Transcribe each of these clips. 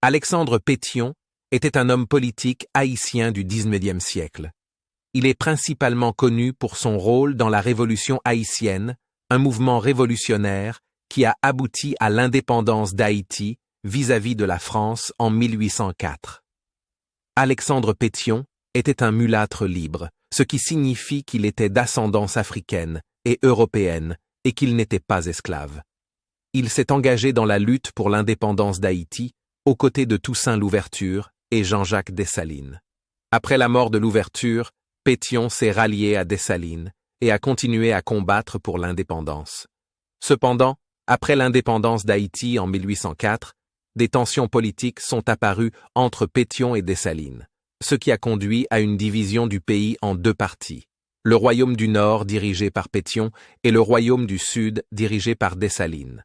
Alexandre Pétion était un homme politique haïtien du XIXe siècle. Il est principalement connu pour son rôle dans la Révolution haïtienne, un mouvement révolutionnaire qui a abouti à l'indépendance d'Haïti vis-à-vis de la France en 1804. Alexandre Pétion était un mulâtre libre, ce qui signifie qu'il était d'ascendance africaine et européenne et qu'il n'était pas esclave. Il s'est engagé dans la lutte pour l'indépendance d'Haïti aux côtés de Toussaint Louverture et Jean-Jacques Dessalines. Après la mort de Louverture, Pétion s'est rallié à Dessalines et a continué à combattre pour l'indépendance. Cependant, après l'indépendance d'Haïti en 1804, des tensions politiques sont apparues entre Pétion et Dessalines, ce qui a conduit à une division du pays en deux parties, le Royaume du Nord dirigé par Pétion et le Royaume du Sud dirigé par Dessalines.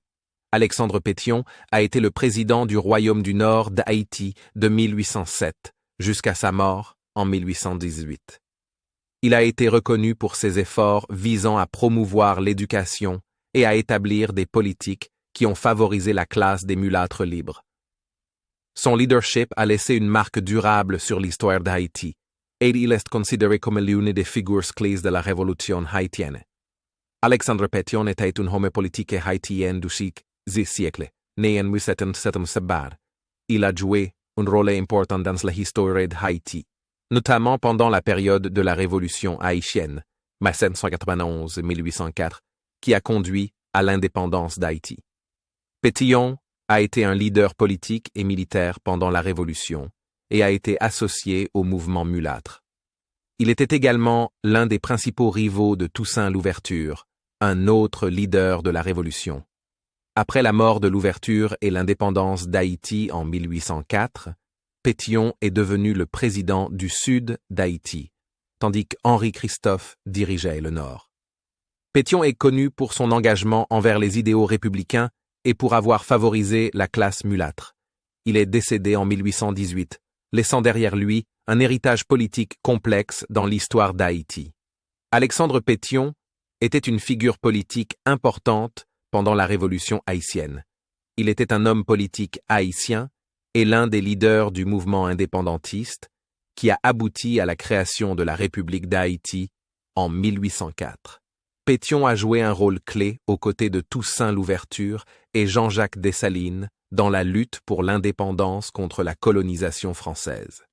Alexandre Pétion a été le président du Royaume du Nord d'Haïti de 1807 jusqu'à sa mort en 1818. Il a été reconnu pour ses efforts visant à promouvoir l'éducation et à établir des politiques qui ont favorisé la classe des mulâtres libres. Son leadership a laissé une marque durable sur l'histoire d'Haïti, et il est considéré comme l'une des figures clés de la révolution haïtienne. Alexandre Pétion était un homme politique haïtien du siècle, né en 1777. Il a joué un rôle important dans la histoire d'Haïti, notamment pendant la période de la Révolution haïtienne, 1791-1804, qui a conduit à l'indépendance d'Haïti. Pétion a été un leader politique et militaire pendant la Révolution et a été associé au mouvement mulâtre. Il était également l'un des principaux rivaux de Toussaint Louverture, un autre leader de la Révolution. Après la mort de Louverture et l'indépendance d'Haïti en 1804, Pétion est devenu le président du Sud d'Haïti, tandis qu'Henri Christophe dirigeait le Nord. Pétion est connu pour son engagement envers les idéaux républicains et pour avoir favorisé la classe mulâtre. Il est décédé en 1818, laissant derrière lui un héritage politique complexe dans l'histoire d'Haïti. Alexandre Pétion était une figure politique importante pendant la Révolution haïtienne. Il était un homme politique haïtien et l'un des leaders du mouvement indépendantiste qui a abouti à la création de la République d'Haïti en 1804. Pétion a joué un rôle clé aux côtés de Toussaint Louverture et Jean-Jacques Dessalines dans la lutte pour l'indépendance contre la colonisation française.